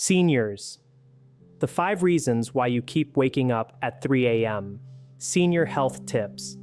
Seniors. The 5 reasons why you keep waking up at 3 a.m. Senior health tips.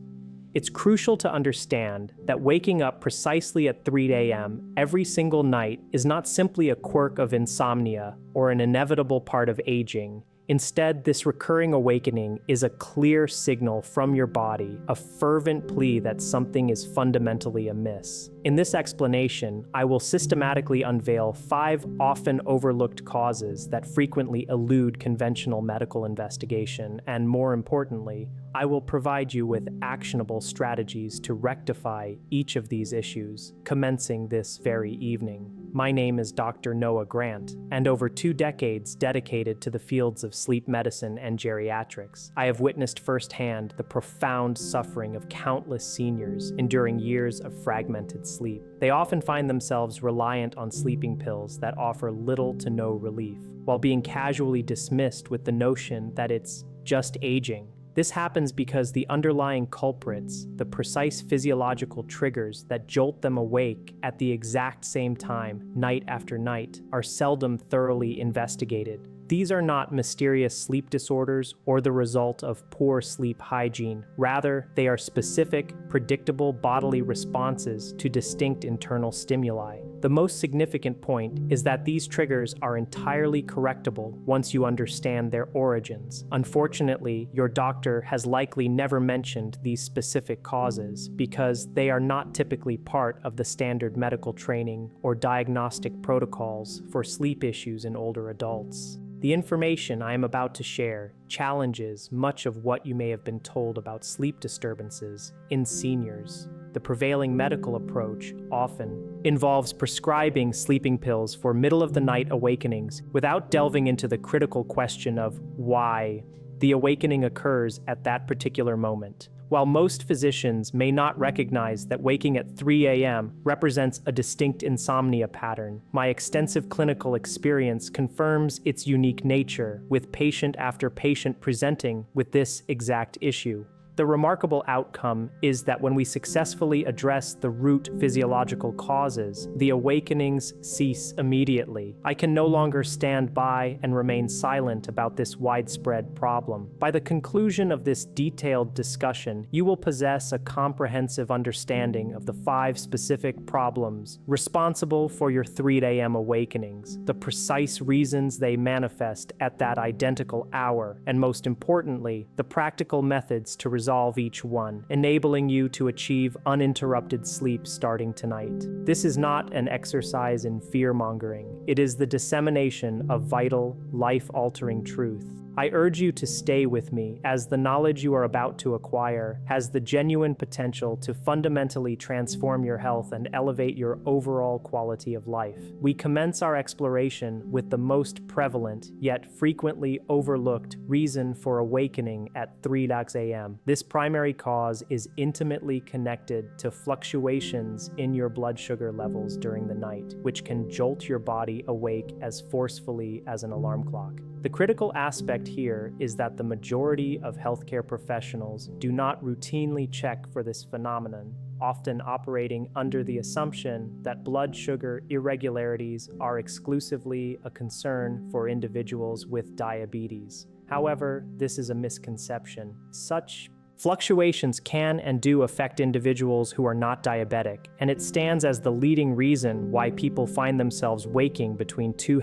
It's crucial to understand that waking up precisely at 3 a.m. every single night is not simply a quirk of insomnia or an inevitable part of aging. Instead, this recurring awakening is a clear signal from your body, a fervent plea that something is fundamentally amiss. In this explanation, I will systematically unveil 5 often overlooked causes that frequently elude conventional medical investigation, and more importantly, I will provide you with actionable strategies to rectify each of these issues, commencing this very evening. My name is Dr. Noah Grant, and over 2 decades dedicated to the fields of sleep medicine and geriatrics, I have witnessed firsthand the profound suffering of countless seniors enduring years of fragmented sleep. They often find themselves reliant on sleeping pills that offer little to no relief, while being casually dismissed with the notion that it's just aging. This happens because the underlying culprits, the precise physiological triggers that jolt them awake at the exact same time, night after night, are seldom thoroughly investigated. These are not mysterious sleep disorders or the result of poor sleep hygiene. Rather, they are specific, predictable bodily responses to distinct internal stimuli. The most significant point is that these triggers are entirely correctable once you understand their origins. Unfortunately, your doctor has likely never mentioned these specific causes because they are not typically part of the standard medical training or diagnostic protocols for sleep issues in older adults. The information I am about to share challenges much of what you may have been told about sleep disturbances in seniors. The prevailing medical approach often involves prescribing sleeping pills for middle-of-the-night awakenings without delving into the critical question of why the awakening occurs at that particular moment. While most physicians may not recognize that waking at 3 a.m. represents a distinct insomnia pattern, my extensive clinical experience confirms its unique nature, with patient after patient presenting with this exact issue. The remarkable outcome is that when we successfully address the root physiological causes, the awakenings cease immediately. I can no longer stand by and remain silent about this widespread problem. By the conclusion of this detailed discussion, you will possess a comprehensive understanding of the 5 specific problems responsible for your 3 a.m. awakenings, the precise reasons they manifest at that identical hour, and most importantly, the practical methods to resolve each one, enabling you to achieve uninterrupted sleep starting tonight. This is not an exercise in fear-mongering. It is the dissemination of vital, life-altering truth. I urge you to stay with me, as the knowledge you are about to acquire has the genuine potential to fundamentally transform your health and elevate your overall quality of life. We commence our exploration with the most prevalent, yet frequently overlooked, reason for awakening at 3 a.m. This primary cause is intimately connected to fluctuations in your blood sugar levels during the night, which can jolt your body awake as forcefully as an alarm clock. The critical aspect here is that the majority of healthcare professionals do not routinely check for this phenomenon, often operating under the assumption that blood sugar irregularities are exclusively a concern for individuals with diabetes. However, this is a misconception. Such fluctuations can and do affect individuals who are not diabetic, and it stands as the leading reason why people find themselves waking between 2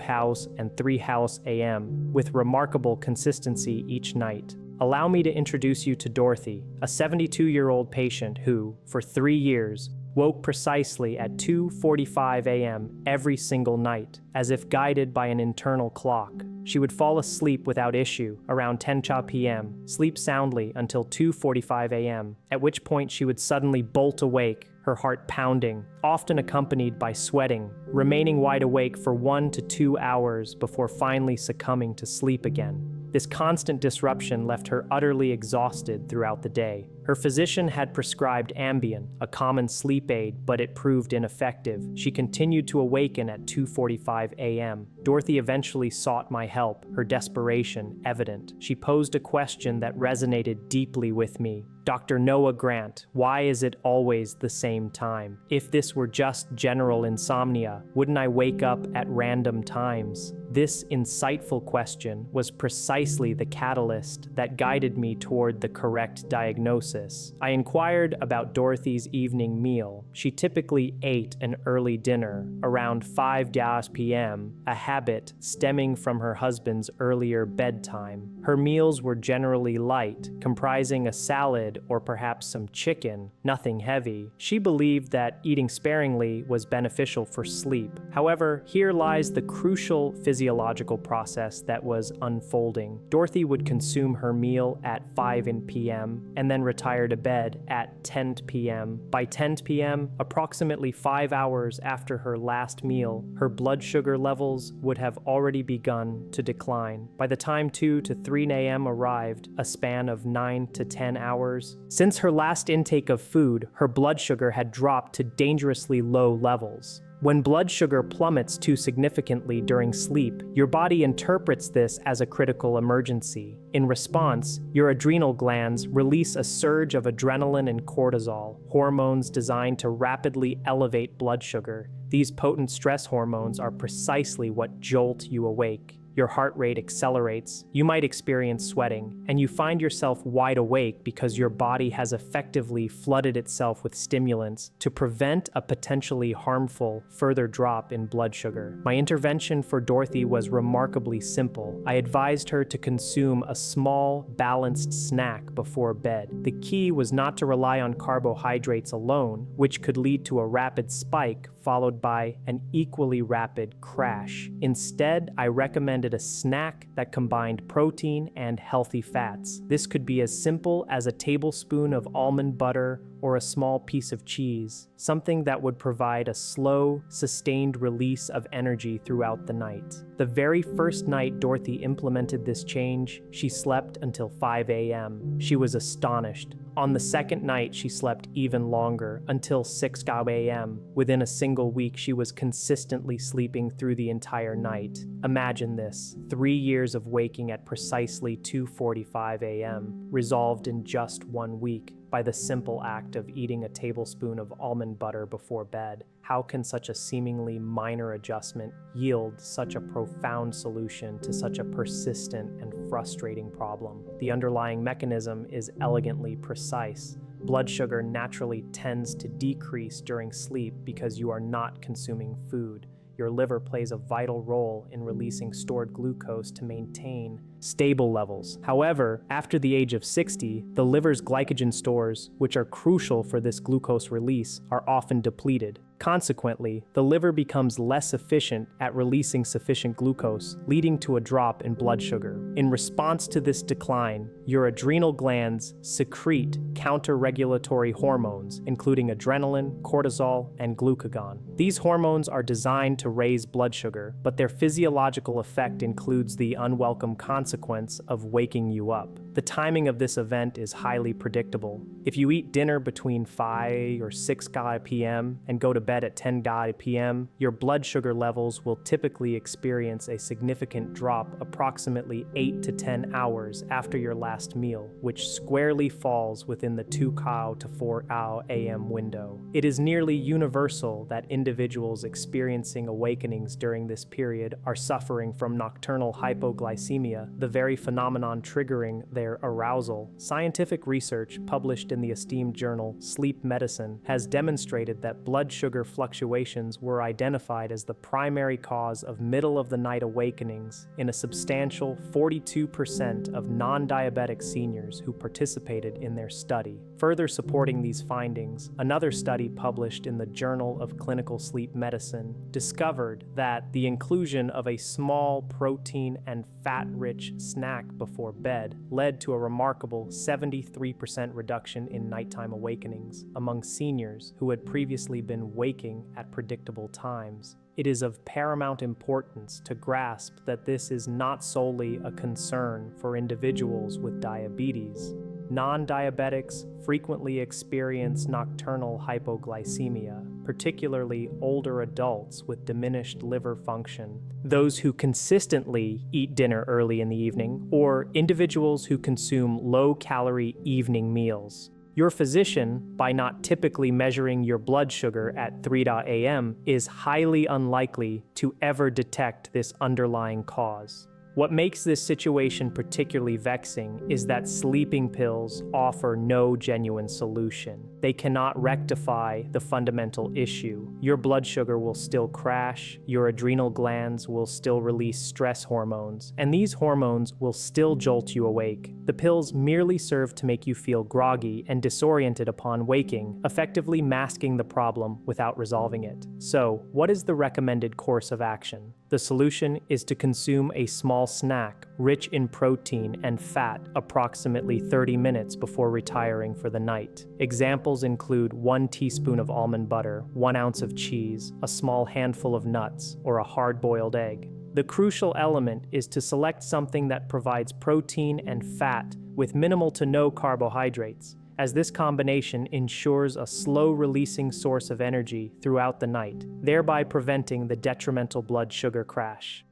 and 3 a.m. with remarkable consistency each night. Allow me to introduce you to Dorothy, a 72-year-old patient who, for 3 years, woke precisely at 2:45 a.m. every single night, as if guided by an internal clock. She would fall asleep without issue around 10 p.m., sleep soundly until 2:45 a.m., at which point she would suddenly bolt awake, her heart pounding, often accompanied by sweating, remaining wide awake for 1 to 2 hours before finally succumbing to sleep again. This constant disruption left her utterly exhausted throughout the day. Her physician had prescribed Ambien, a common sleep aid, but it proved ineffective. She continued to awaken at 2:45 a.m. Dorothy eventually sought my help, her desperation evident. She posed a question that resonated deeply with me. Dr. Noah Grant, why is it always the same time? If this were just general insomnia, wouldn't I wake up at random times? This insightful question was precisely the catalyst that guided me toward the correct diagnosis. I inquired about Dorothy's evening meal. She typically ate an early dinner, around 5 p.m., a habit stemming from her husband's earlier bedtime. Her meals were generally light, comprising a salad or perhaps some chicken, nothing heavy. She believed that eating sparingly was beneficial for sleep. However, here lies the crucial physiological process that was unfolding. Dorothy would consume her meal at 5 p.m. and then retire to bed at 10 p.m. By 10 p.m., approximately 5 hours after her last meal, her blood sugar levels would have already begun to decline. By the time 2 to 3 a.m. arrived, a span of 9 to 10 hours, since her last intake of food, her blood sugar had dropped to dangerously low levels. When blood sugar plummets too significantly during sleep, your body interprets this as a critical emergency. In response, your adrenal glands release a surge of adrenaline and cortisol, hormones designed to rapidly elevate blood sugar. These potent stress hormones are precisely what jolt you awake. Your heart rate accelerates, you might experience sweating, and you find yourself wide awake because your body has effectively flooded itself with stimulants to prevent a potentially harmful further drop in blood sugar. My intervention for Dorothy was remarkably simple. I advised her to consume a small, balanced snack before bed. The key was not to rely on carbohydrates alone, which could lead to a rapid spike followed by an equally rapid crash. Instead, I recommended a snack that combined protein and healthy fats. This could be as simple as a tablespoon of almond butter or a small piece of cheese, something that would provide a slow, sustained release of energy throughout the night. The very first night Dorothy implemented this change, she slept until 5 a.m. She was astonished. On the second night, she slept even longer, until 6 a.m. Within a single week, she was consistently sleeping through the entire night. Imagine this, 3 years of waking at precisely 2:45 a.m., resolved in just 1 week by the simple act of eating a tablespoon of almond butter before bed. How can such a seemingly minor adjustment yield such a profound solution to such a persistent and frustrating problem? The underlying mechanism is elegantly precise. Blood sugar naturally tends to decrease during sleep because you are not consuming food. Your liver plays a vital role in releasing stored glucose to maintain stable levels. However, after the age of 60, the liver's glycogen stores, which are crucial for this glucose release, are often depleted. Consequently, the liver becomes less efficient at releasing sufficient glucose, leading to a drop in blood sugar. In response to this decline, your adrenal glands secrete counter-regulatory hormones, including adrenaline, cortisol, and glucagon. These hormones are designed to raise blood sugar, but their physiological effect includes the unwelcome consequence of waking you up. The timing of this event is highly predictable. If you eat dinner between 5 or 6 p.m. and go to bed at 10 p.m., your blood sugar levels will typically experience a significant drop approximately 8 to 10 hours after your last meal, which squarely falls within the 2 to 4 a.m. window. It is nearly universal that individuals experiencing awakenings during this period are suffering from nocturnal hypoglycemia, the very phenomenon triggering their arousal. Scientific research published in the esteemed journal Sleep Medicine has demonstrated that blood sugar fluctuations were identified as the primary cause of middle-of-the-night awakenings in a substantial 42% of non-diabetic seniors who participated in their study. Further supporting these findings, another study published in the Journal of Clinical Sleep Medicine discovered that the inclusion of a small protein and fat-rich snack before bed led to a remarkable 73% reduction in nighttime awakenings among seniors who had previously been waking at predictable times. It is of paramount importance to grasp that this is not solely a concern for individuals with diabetes. Non-diabetics frequently experience nocturnal hypoglycemia, particularly older adults with diminished liver function, those who consistently eat dinner early in the evening, or individuals who consume low-calorie evening meals. Your physician, by not typically measuring your blood sugar at 3 a.m., is highly unlikely to ever detect this underlying cause. What makes this situation particularly vexing is that sleeping pills offer no genuine solution. They cannot rectify the fundamental issue. Your blood sugar will still crash, your adrenal glands will still release stress hormones, and these hormones will still jolt you awake. The pills merely serve to make you feel groggy and disoriented upon waking, effectively masking the problem without resolving it. So, what is the recommended course of action? The solution is to consume a small snack rich in protein and fat approximately 30 minutes before retiring for the night. Examples include 1 teaspoon of almond butter, 1 ounce of cheese, a small handful of nuts, or a hard-boiled egg. The crucial element is to select something that provides protein and fat with minimal to no carbohydrates, as this combination ensures a slow-releasing source of energy throughout the night, thereby preventing the detrimental blood sugar crash.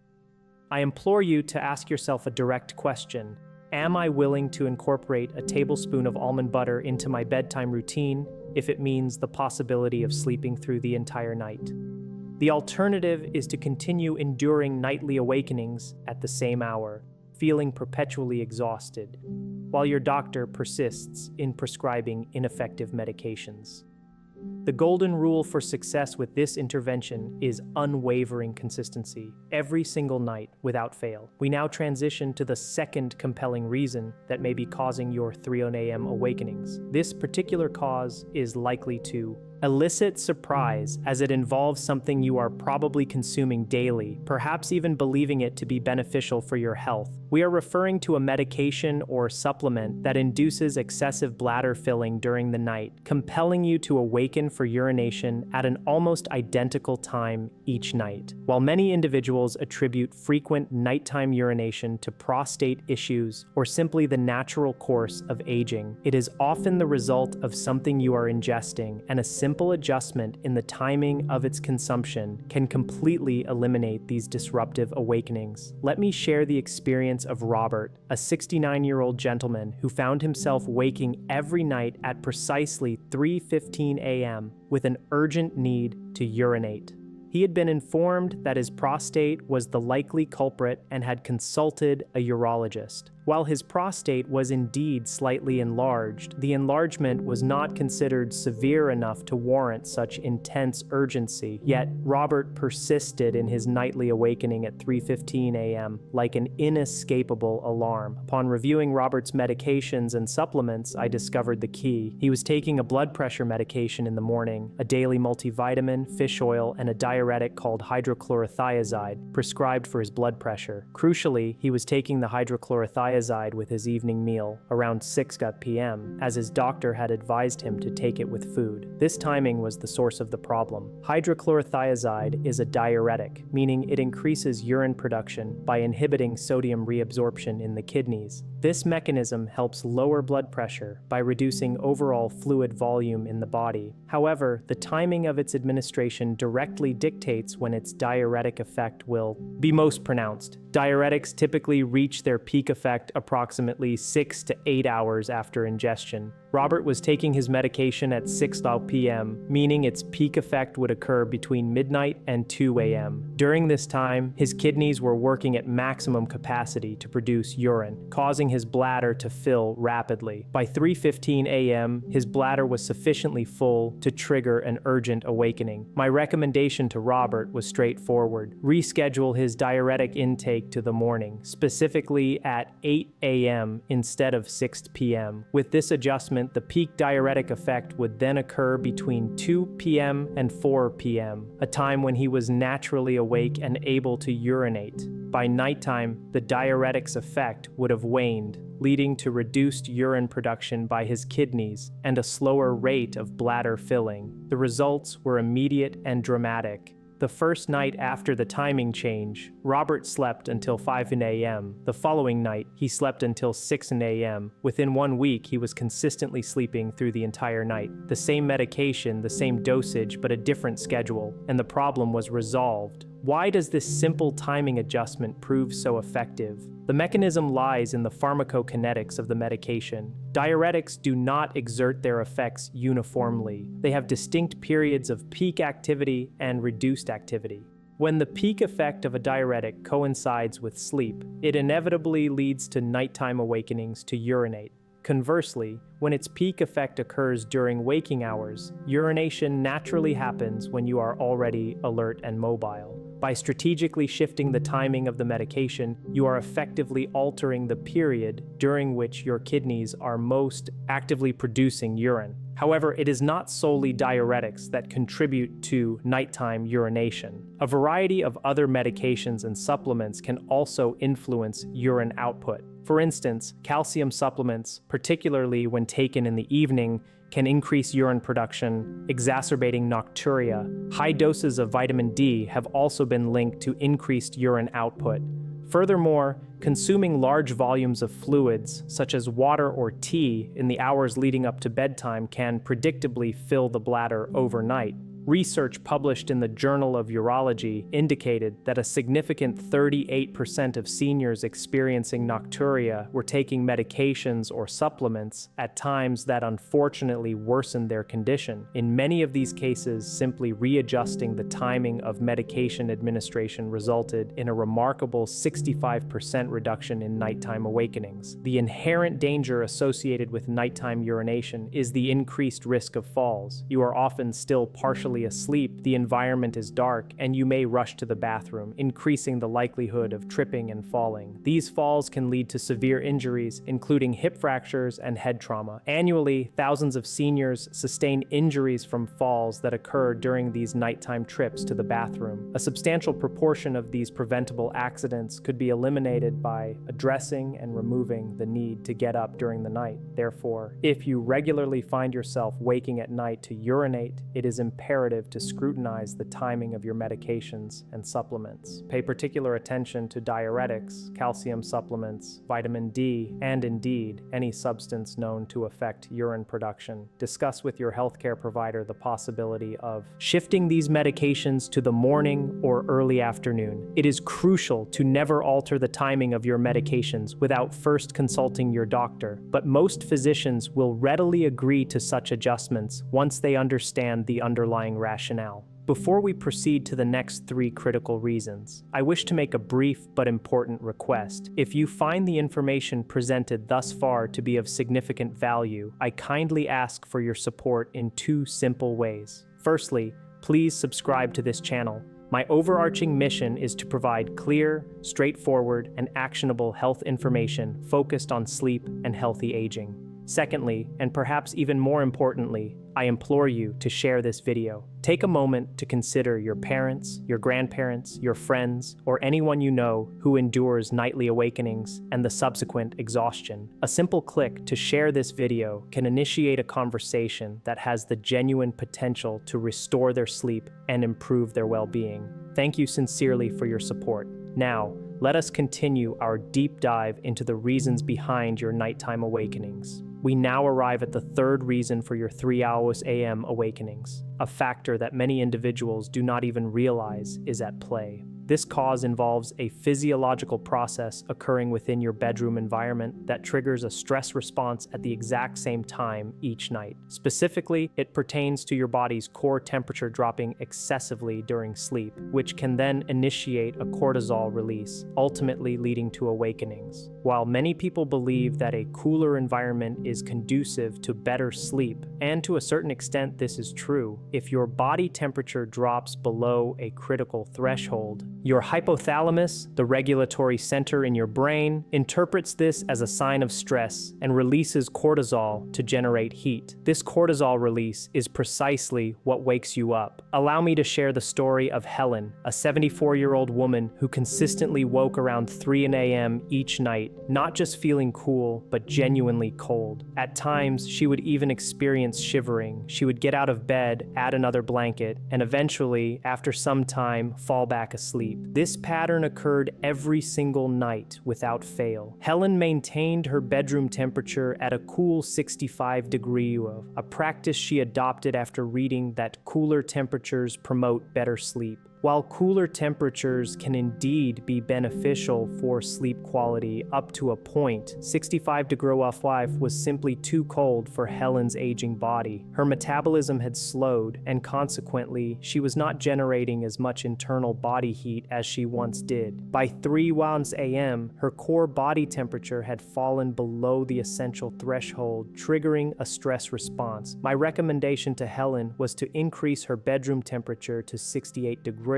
I implore you to ask yourself a direct question. Am I willing to incorporate a tablespoon of almond butter into my bedtime routine if it means the possibility of sleeping through the entire night? The alternative is to continue enduring nightly awakenings at the same hour, feeling perpetually exhausted, while your doctor persists in prescribing ineffective medications. The golden rule for success with this intervention is unwavering consistency, every single night without fail. We now transition to the second compelling reason that may be causing your 3 a.m. awakenings. This particular cause is likely to elicit surprise, as it involves something you are probably consuming daily, perhaps even believing it to be beneficial for your health. We are referring to a medication or supplement that induces excessive bladder filling during the night, compelling you to awaken for urination at an almost identical time each night. While many individuals attribute frequent nighttime urination to prostate issues or simply the natural course of aging, it is often the result of something you are ingesting, and a simple adjustment in the timing of its consumption can completely eliminate these disruptive awakenings. Let me share the experience of Robert, a 69-year-old gentleman who found himself waking every night at precisely 3:15 a.m. with an urgent need to urinate. He had been informed that his prostate was the likely culprit and had consulted a urologist. While his prostate was indeed slightly enlarged, the enlargement was not considered severe enough to warrant such intense urgency. Yet, Robert persisted in his nightly awakening at 3:15 a.m. like an inescapable alarm. Upon reviewing Robert's medications and supplements, I discovered the key. He was taking a blood pressure medication in the morning, a daily multivitamin, fish oil, and a diuretic called hydrochlorothiazide, prescribed for his blood pressure. Crucially, he was taking the hydrochlorothiazide with his evening meal around 6 p.m., as his doctor had advised him to take it with food. This timing was the source of the problem. Hydrochlorothiazide is a diuretic, meaning it increases urine production by inhibiting sodium reabsorption in the kidneys. This mechanism helps lower blood pressure by reducing overall fluid volume in the body. However, the timing of its administration directly dictates when its diuretic effect will be most pronounced. Diuretics typically reach their peak effect approximately 6 to 8 hours after ingestion. Robert was taking his medication at 6 p.m., meaning its peak effect would occur between midnight and 2 a.m. During this time, his kidneys were working at maximum capacity to produce urine, causing his bladder to fill rapidly. By 3:15 a.m., his bladder was sufficiently full to trigger an urgent awakening. My recommendation to Robert was straightforward. Reschedule his diuretic intake to the morning, specifically at 8 a.m. instead of 6 p.m. With this adjustment, the peak diuretic effect would then occur between 2 p.m. and 4 p.m., a time when he was naturally awake and able to urinate. By nighttime, the diuretic's effect would have waned, leading to reduced urine production by his kidneys and a slower rate of bladder filling. The results were immediate and dramatic. The first night after the timing change, Robert slept until 5 a.m. The following night, he slept until 6 a.m. Within 1 week, he was consistently sleeping through the entire night. The same medication, the same dosage, but a different schedule, and the problem was resolved. Why does this simple timing adjustment prove so effective? The mechanism lies in the pharmacokinetics of the medication. Diuretics do not exert their effects uniformly. They have distinct periods of peak activity and reduced activity. When the peak effect of a diuretic coincides with sleep, it inevitably leads to nighttime awakenings to urinate. Conversely, when its peak effect occurs during waking hours, urination naturally happens when you are already alert and mobile. By strategically shifting the timing of the medication, you are effectively altering the period during which your kidneys are most actively producing urine. However, it is not solely diuretics that contribute to nighttime urination. A variety of other medications and supplements can also influence urine output. For instance, calcium supplements, particularly when taken in the evening, can increase urine production, exacerbating nocturia. High doses of vitamin D have also been linked to increased urine output. Furthermore, consuming large volumes of fluids, such as water or tea, in the hours leading up to bedtime can predictably fill the bladder overnight. Research published in the Journal of Urology indicated that a significant 38% of seniors experiencing nocturia were taking medications or supplements at times that unfortunately worsened their condition. In many of these cases, simply readjusting the timing of medication administration resulted in a remarkable 65% reduction in nighttime awakenings. The inherent danger associated with nighttime urination is the increased risk of falls. You are often still partially asleep, the environment is dark, and you may rush to the bathroom, increasing the likelihood of tripping and falling. These falls can lead to severe injuries, including hip fractures and head trauma. Annually, thousands of seniors sustain injuries from falls that occur during these nighttime trips to the bathroom. A substantial proportion of these preventable accidents could be eliminated by addressing and removing the need to get up during the night. Therefore, if you regularly find yourself waking at night to urinate, it is imperative to scrutinize the timing of your medications and supplements. Pay particular attention to diuretics, calcium supplements, vitamin D, and indeed, any substance known to affect urine production. Discuss with your healthcare provider the possibility of shifting these medications to the morning or early afternoon. It is crucial to never alter the timing of your medications without first consulting your doctor, but most physicians will readily agree to such adjustments once they understand the underlying rationale. Before we proceed to the next 3 critical reasons, I wish to make a brief but important request. If you find the information presented thus far to be of significant value, I kindly ask for your support in 2 simple ways. Firstly, please subscribe to this channel. My overarching mission is to provide clear, straightforward, and actionable health information focused on sleep and healthy aging. Secondly, and perhaps even more importantly, I implore you to share this video. Take a moment to consider your parents, your grandparents, your friends, or anyone you know who endures nightly awakenings and the subsequent exhaustion. A simple click to share this video can initiate a conversation that has the genuine potential to restore their sleep and improve their well-being. Thank you sincerely for your support. Now, let us continue our deep dive into the reasons behind your nighttime awakenings. We now arrive at the 3rd reason for your 3 a.m. awakenings, a factor that many individuals do not even realize is at play. This cause involves a physiological process occurring within your bedroom environment that triggers a stress response at the exact same time each night. Specifically, it pertains to your body's core temperature dropping excessively during sleep, which can then initiate a cortisol release, ultimately leading to awakenings. While many people believe that a cooler environment is conducive to better sleep, and to a certain extent this is true, if your body temperature drops below a critical threshold, Your hypothalamus, the regulatory center in your brain, interprets this as a sign of stress and releases cortisol to generate heat. This cortisol release is precisely what wakes you up. Allow me to share the story of Helen, a 74-year-old woman who consistently woke around 3 a.m. each night, not just feeling cool, but genuinely cold. At times, she would even experience shivering. She would get out of bed, add another blanket, and eventually, after some time, fall back asleep. This pattern occurred every single night without fail. Helen maintained her bedroom temperature at a cool 65 degrees, a practice she adopted after reading that cooler temperatures promote better sleep. While cooler temperatures can indeed be beneficial for sleep quality up to a point, 65 degrees was simply too cold for Helen's aging body. Her metabolism had slowed, and consequently, she was not generating as much internal body heat as she once did. By 3 a.m., her core body temperature had fallen below the essential threshold, triggering a stress response. My recommendation to Helen was to increase her bedroom temperature to 68 degrees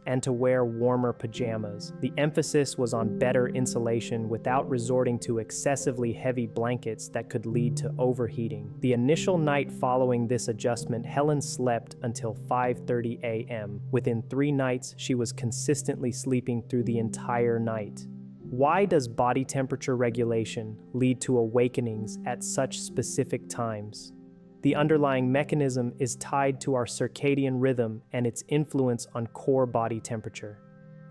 and to wear warmer pajamas. The emphasis was on better insulation without resorting to excessively heavy blankets that could lead to overheating. The initial night following this adjustment, Helen slept until 5:30 a.m. Within 3 nights, she was consistently sleeping through the entire night. Why does body temperature regulation lead to awakenings at such specific times? The underlying mechanism is tied to our circadian rhythm and its influence on core body temperature.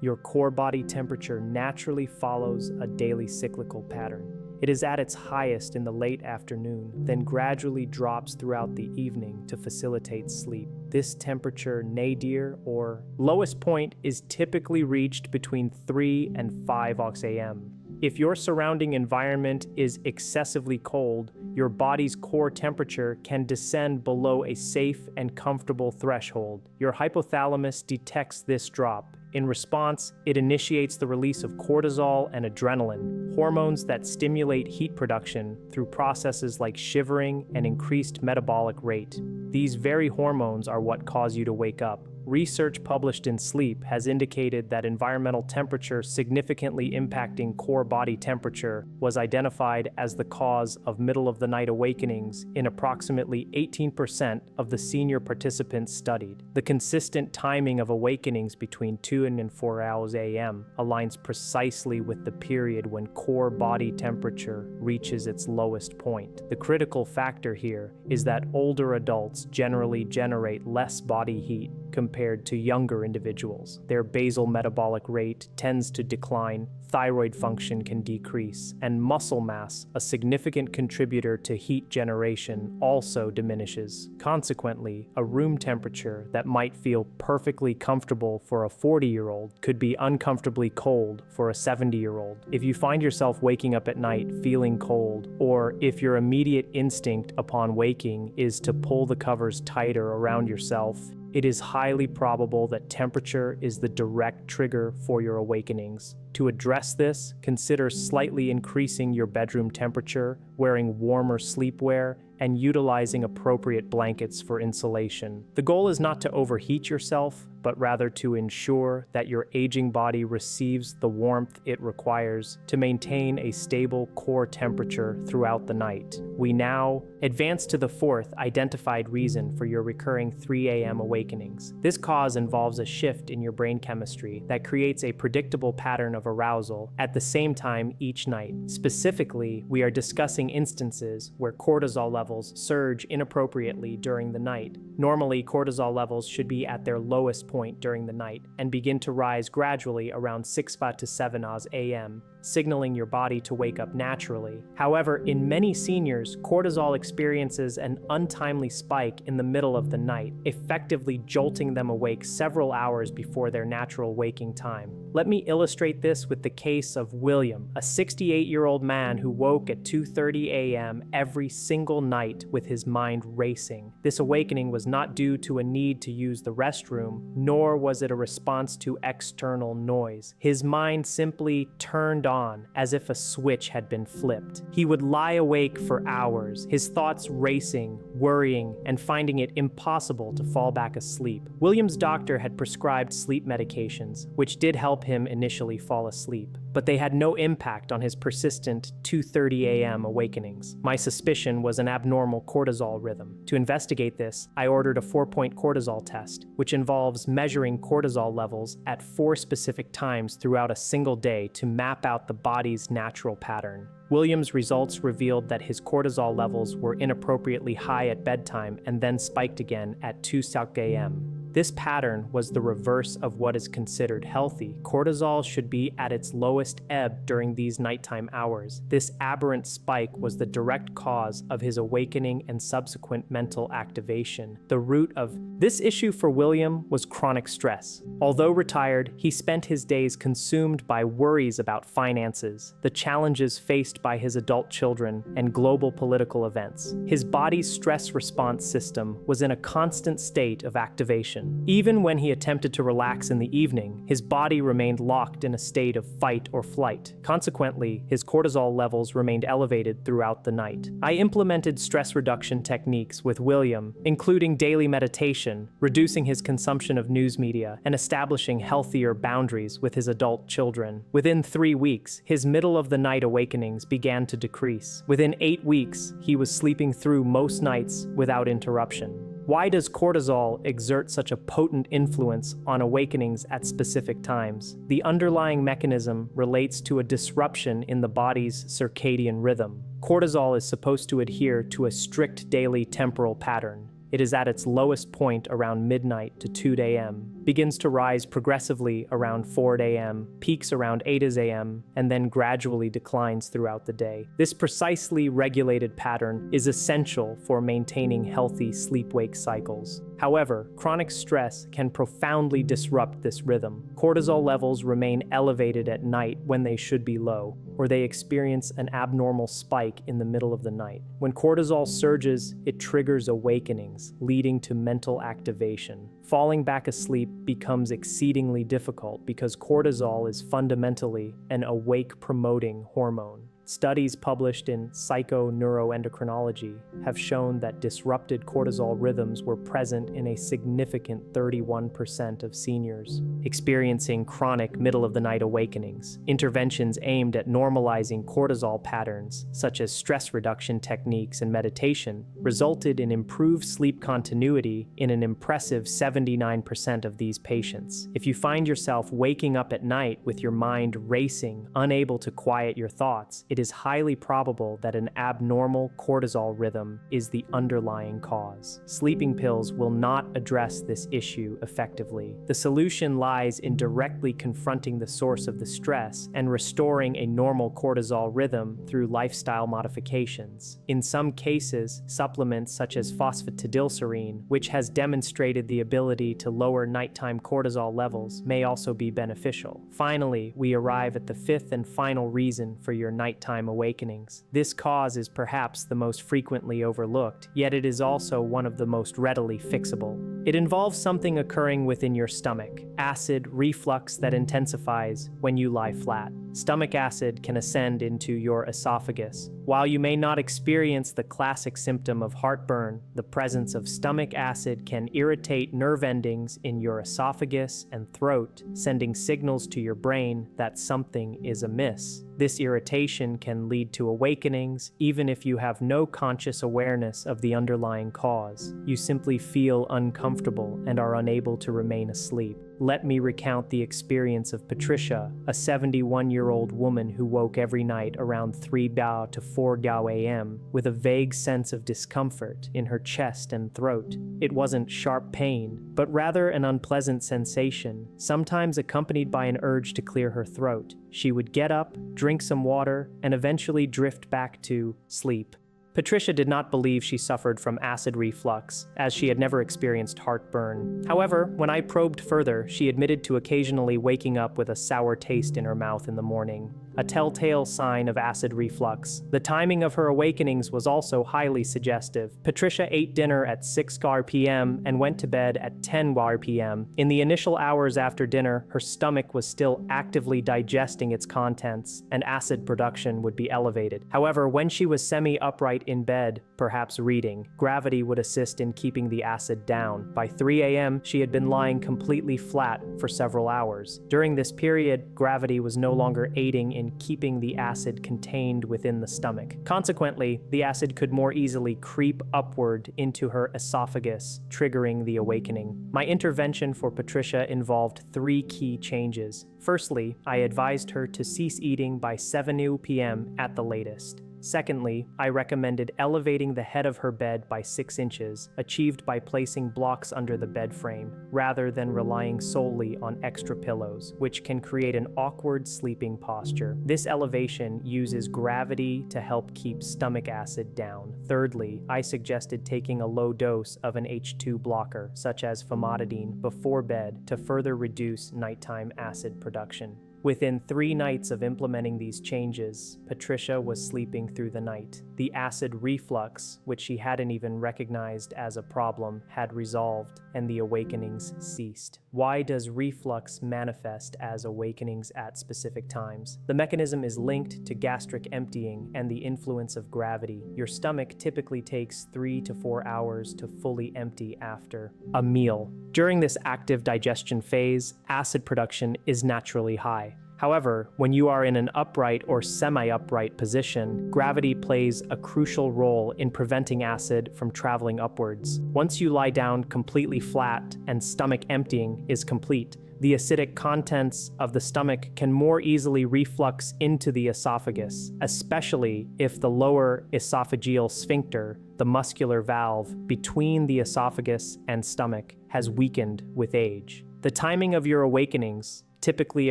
Your core body temperature naturally follows a daily cyclical pattern. It is at its highest in the late afternoon, then gradually drops throughout the evening to facilitate sleep. This temperature nadir, or lowest point, is typically reached between 3 and 5 a.m. If your surrounding environment is excessively cold, your body's core temperature can descend below a safe and comfortable threshold. Your hypothalamus detects this drop. In response, it initiates the release of cortisol and adrenaline, hormones that stimulate heat production through processes like shivering and increased metabolic rate. These very hormones are what cause you to wake up. Research published in Sleep has indicated that environmental temperature significantly impacting core body temperature was identified as the cause of middle-of-the-night awakenings in approximately 18% of the senior participants studied. The consistent timing of awakenings between 2 and 4 a.m. aligns precisely with the period when core body temperature reaches its lowest point. The critical factor here is that older adults generally generate less body heat compared to younger individuals. Their basal metabolic rate tends to decline, thyroid function can decrease, and muscle mass, a significant contributor to heat generation, also diminishes. Consequently, a room temperature that might feel perfectly comfortable for a 40-year-old could be uncomfortably cold for a 70-year-old. If you find yourself waking up at night feeling cold, or if your immediate instinct upon waking is to pull the covers tighter around yourself, it is highly probable that temperature is the direct trigger for your awakenings. To address this, consider slightly increasing your bedroom temperature, wearing warmer sleepwear, and utilizing appropriate blankets for insulation. The goal is not to overheat yourself, but rather to ensure that your aging body receives the warmth it requires to maintain a stable core temperature throughout the night. We now advance to the fourth identified reason for your recurring 3 a.m. awakenings. This cause involves a shift in your brain chemistry that creates a predictable pattern of arousal at the same time each night. Specifically, we are discussing instances where cortisol levels surge inappropriately during the night. Normally, cortisol levels should be at their lowest point during the night and begin to rise gradually around 6 to 7 a.m., signaling your body to wake up naturally. However, in many seniors, cortisol experiences an untimely spike in the middle of the night, effectively jolting them awake several hours before their natural waking time. Let me illustrate this with the case of William, a 68-year-old man who woke at 2:30 a.m. every single night with his mind racing. This awakening was not due to a need to use the restroom, nor was it a response to external noise. His mind simply turned on as if a switch had been flipped. He would lie awake for hours, his thoughts racing, worrying, and finding it impossible to fall back asleep. William's doctor had prescribed sleep medications, which did help him initially fall asleep, but they had no impact on his persistent 2:30 a.m. awakenings. My suspicion was an abnormal cortisol rhythm. To investigate this, I ordered a 4-point cortisol test, which involves measuring cortisol levels at 4 specific times throughout a single day to map out the body's natural pattern. William's results revealed that his cortisol levels were inappropriately high at bedtime and then spiked again at 2 a.m. This pattern was the reverse of what is considered healthy. Cortisol should be at its lowest ebb during these nighttime hours. This aberrant spike was the direct cause of his awakening and subsequent mental activation. The root of this issue for William was chronic stress. Although retired, he spent his days consumed by worries about finances, the challenges faced by his adult children, and global political events. His body's stress response system was in a constant state of activation. Even when he attempted to relax in the evening, his body remained locked in a state of fight or flight. Consequently, his cortisol levels remained elevated throughout the night. I implemented stress reduction techniques with William, including daily meditation, reducing his consumption of news media, and establishing healthier boundaries with his adult children. Within 3 weeks, his middle-of-the-night awakenings began to decrease. Within 8 weeks, he was sleeping through most nights without interruption. Why does cortisol exert such a potent influence on awakenings at specific times? The underlying mechanism relates to a disruption in the body's circadian rhythm. Cortisol is supposed to adhere to a strict daily temporal pattern. It is at its lowest point around midnight to 2 a.m., begins to rise progressively around 4 a.m., peaks around 8 a.m., and then gradually declines throughout the day. This precisely regulated pattern is essential for maintaining healthy sleep-wake cycles. However, chronic stress can profoundly disrupt this rhythm. Cortisol levels remain elevated at night when they should be low, or they experience an abnormal spike in the middle of the night. When cortisol surges, it triggers awakenings, leading to mental activation. Falling back asleep becomes exceedingly difficult because cortisol is fundamentally an awake-promoting hormone. Studies published in Psychoneuroendocrinology have shown that disrupted cortisol rhythms were present in a significant 31% of seniors experiencing chronic middle-of-the-night awakenings. Interventions aimed at normalizing cortisol patterns, such as stress reduction techniques and meditation, resulted in improved sleep continuity in an impressive 79% of these patients. If you find yourself waking up at night with your mind racing, unable to quiet your thoughts, it is highly probable that an abnormal cortisol rhythm is the underlying cause. Sleeping pills will not address this issue effectively. The solution lies in directly confronting the source of the stress and restoring a normal cortisol rhythm through lifestyle modifications. In some cases, supplements such as phosphatidylserine, which has demonstrated the ability to lower nighttime cortisol levels, may also be beneficial. Finally, we arrive at the fifth and final reason for your nighttime awakenings. This cause is perhaps the most frequently overlooked, yet it is also one of the most readily fixable. It involves something occurring within your stomach, acid reflux that intensifies when you lie flat. Stomach acid can ascend into your esophagus. While you may not experience the classic symptom of heartburn, the presence of stomach acid can irritate nerve endings in your esophagus and throat, sending signals to your brain that something is amiss. This irritation can lead to awakenings, even if you have no conscious awareness of the underlying cause. You simply feel uncomfortable and are unable to remain asleep. Let me recount the experience of Patricia, a 71-year-old woman who woke every night around 3 to 4 a.m. with a vague sense of discomfort in her chest and throat. It wasn't sharp pain, but rather an unpleasant sensation, sometimes accompanied by an urge to clear her throat. She would get up, drink some water, and eventually drift back to sleep. Patricia did not believe she suffered from acid reflux, as she had never experienced heartburn. However, when I probed further, she admitted to occasionally waking up with a sour taste in her mouth in the morning. a telltale sign of acid reflux. The timing of her awakenings was also highly suggestive. Patricia ate dinner at 6 p.m. and went to bed at 10 p.m. In the initial hours after dinner, her stomach was still actively digesting its contents, and acid production would be elevated. However, when she was semi-upright in bed, perhaps reading, gravity would assist in keeping the acid down. By 3 a.m., she had been lying completely flat for several hours. During this period, gravity was no longer aiding in keeping the acid contained within the stomach. Consequently, the acid could more easily creep upward into her esophagus, triggering the awakening. My intervention for Patricia involved 3 key changes. Firstly, I advised her to cease eating by 7 p.m. at the latest. Secondly, I recommended elevating the head of her bed by 6 inches, achieved by placing blocks under the bed frame, rather than relying solely on extra pillows, which can create an awkward sleeping posture. This elevation uses gravity to help keep stomach acid down. Thirdly, I suggested taking a low dose of an H2 blocker, such as famotidine, before bed to further reduce nighttime acid production. Within 3 nights of implementing these changes, Patricia was sleeping through the night. The acid reflux, which she hadn't even recognized as a problem, had resolved, and the awakenings ceased. Why does reflux manifest as awakenings at specific times? The mechanism is linked to gastric emptying and the influence of gravity. Your stomach typically takes 3 to 4 hours to fully empty after a meal. During this active digestion phase, acid production is naturally high. However, when you are in an upright or semi-upright position, gravity plays a crucial role in preventing acid from traveling upwards. Once you lie down completely flat and stomach emptying is complete, the acidic contents of the stomach can more easily reflux into the esophagus, especially if the lower esophageal sphincter, the muscular valve between the esophagus and stomach, has weakened with age. The timing of your awakenings, typically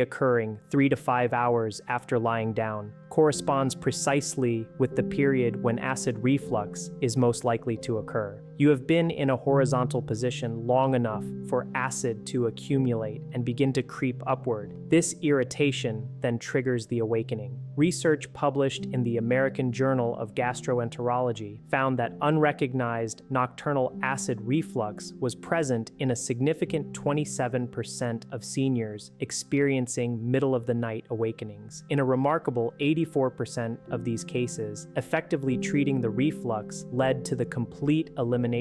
occurring 3 to 5 hours after lying down, corresponds precisely with the period when acid reflux is most likely to occur. You have been in a horizontal position long enough for acid to accumulate and begin to creep upward. This irritation then triggers the awakening. Research published in the American Journal of Gastroenterology found that unrecognized nocturnal acid reflux was present in a significant 27% of seniors experiencing middle-of-the-night awakenings. In a remarkable 84% of these cases, effectively treating the reflux led to the complete elimination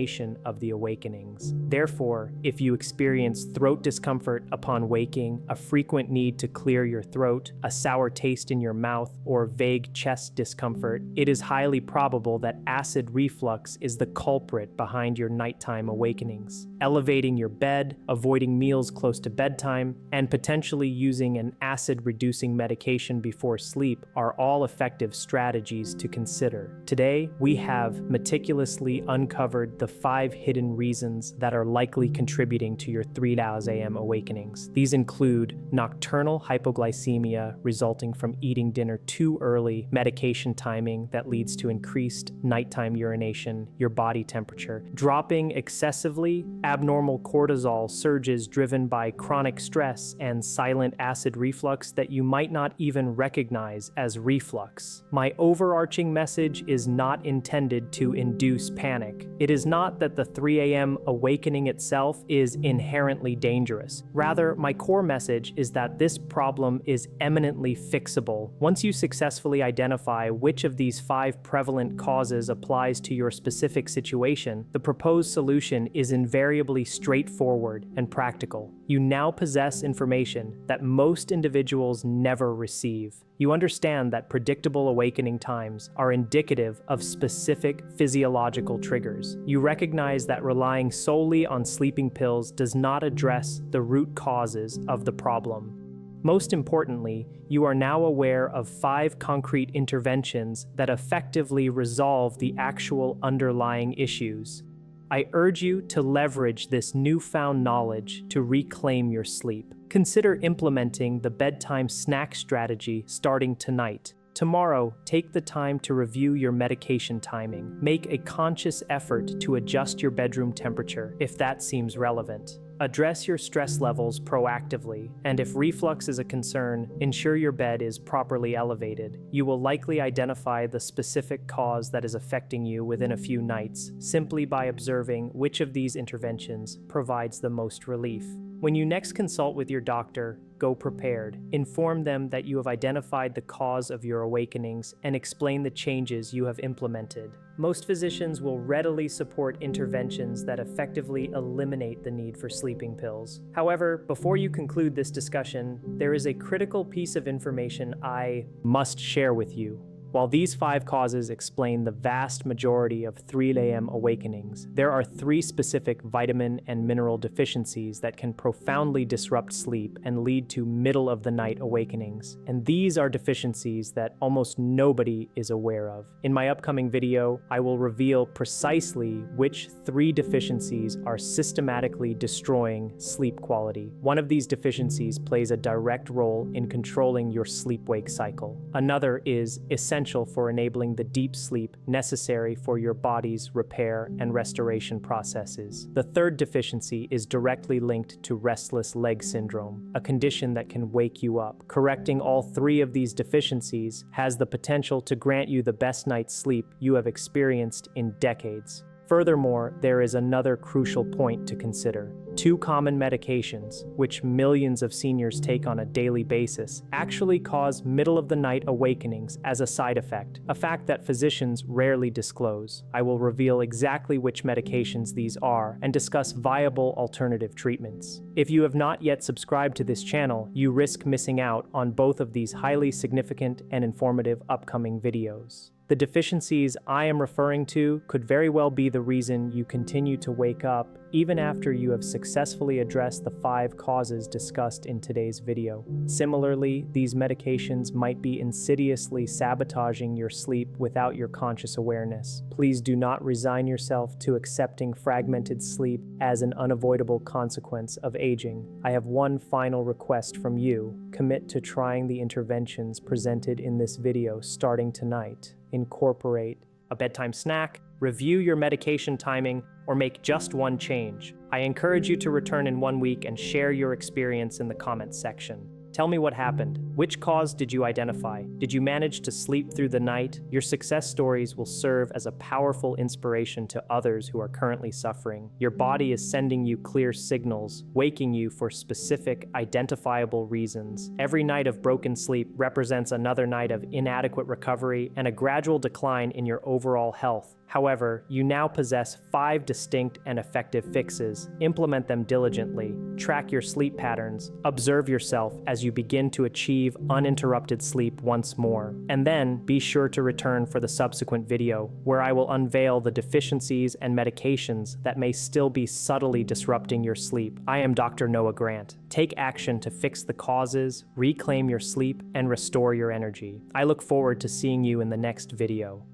of the awakenings. Therefore, if you experience throat discomfort upon waking, a frequent need to clear your throat, a sour taste in your mouth, or vague chest discomfort, it is highly probable that acid reflux is the culprit behind your nighttime awakenings. Elevating your bed, avoiding meals close to bedtime, and potentially using an acid-reducing medication before sleep are all effective strategies to consider. Today, we have meticulously uncovered the 5 hidden reasons that are likely contributing to your 3 a.m. awakenings. These include nocturnal hypoglycemia resulting from eating dinner too early, medication timing that leads to increased nighttime urination, your body temperature, dropping excessively, abnormal cortisol surges driven by chronic stress, and silent acid reflux that you might not even recognize as reflux. My overarching message is not intended to induce panic. It is not that the 3 a.m. awakening itself is inherently dangerous. Rather, my core message is that this problem is eminently fixable. Once you successfully identify which of these 5 prevalent causes applies to your specific situation, the proposed solution is invariably straightforward and practical. You now possess information that most individuals never receive. You understand that predictable awakening times are indicative of specific physiological triggers. You recognize that relying solely on sleeping pills does not address the root causes of the problem. Most importantly, you are now aware of 5 concrete interventions that effectively resolve the actual underlying issues. I urge you to leverage this newfound knowledge to reclaim your sleep. Consider implementing the bedtime snack strategy starting tonight. Tomorrow, take the time to review your medication timing. Make a conscious effort to adjust your bedroom temperature if that seems relevant. Address your stress levels proactively, and if reflux is a concern, ensure your bed is properly elevated. You will likely identify the specific cause that is affecting you within a few nights, simply by observing which of these interventions provides the most relief. When you next consult with your doctor, go prepared. Inform them that you have identified the cause of your awakenings and explain the changes you have implemented. Most physicians will readily support interventions that effectively eliminate the need for sleeping pills. However, before you conclude this discussion, there is a critical piece of information I must share with you. While these 5 causes explain the vast majority of 3 a.m. awakenings, there are 3 specific vitamin and mineral deficiencies that can profoundly disrupt sleep and lead to middle-of-the-night awakenings. And these are deficiencies that almost nobody is aware of. In my upcoming video, I will reveal precisely which 3 deficiencies are systematically destroying sleep quality. One of these deficiencies plays a direct role in controlling your sleep-wake cycle. Another is essential for enabling the deep sleep necessary for your body's repair and restoration processes. The third deficiency is directly linked to restless leg syndrome, a condition that can wake you up. Correcting all 3 of these deficiencies has the potential to grant you the best night's sleep you have experienced in decades. Furthermore, there is another crucial point to consider. 2 common medications, which millions of seniors take on a daily basis, actually cause middle-of-the-night awakenings as a side effect, a fact that physicians rarely disclose. I will reveal exactly which medications these are and discuss viable alternative treatments. If you have not yet subscribed to this channel, you risk missing out on both of these highly significant and informative upcoming videos. The deficiencies I am referring to could very well be the reason you continue to wake up even after you have successfully addressed the 5 causes discussed in today's video. Similarly, these medications might be insidiously sabotaging your sleep without your conscious awareness. Please do not resign yourself to accepting fragmented sleep as an unavoidable consequence of aging. I have one final request from you. Commit to trying the interventions presented in this video starting tonight. Incorporate a bedtime snack, review your medication timing, or make just one change. I encourage you to return in 1 week and share your experience in the comments section. Tell me what happened. Which cause did you identify? Did you manage to sleep through the night? Your success stories will serve as a powerful inspiration to others who are currently suffering. Your body is sending you clear signals, waking you for specific, identifiable reasons. Every night of broken sleep represents another night of inadequate recovery and a gradual decline in your overall health. However, you now possess 5 distinct and effective fixes. Implement them diligently. Track your sleep patterns. Observe yourself as you begin to achieve uninterrupted sleep once more. And then be sure to return for the subsequent video, where I will unveil the deficiencies and medications that may still be subtly disrupting your sleep. I am Dr. Noah Grant. Take action to fix the causes, reclaim your sleep, and restore your energy. I look forward to seeing you in the next video.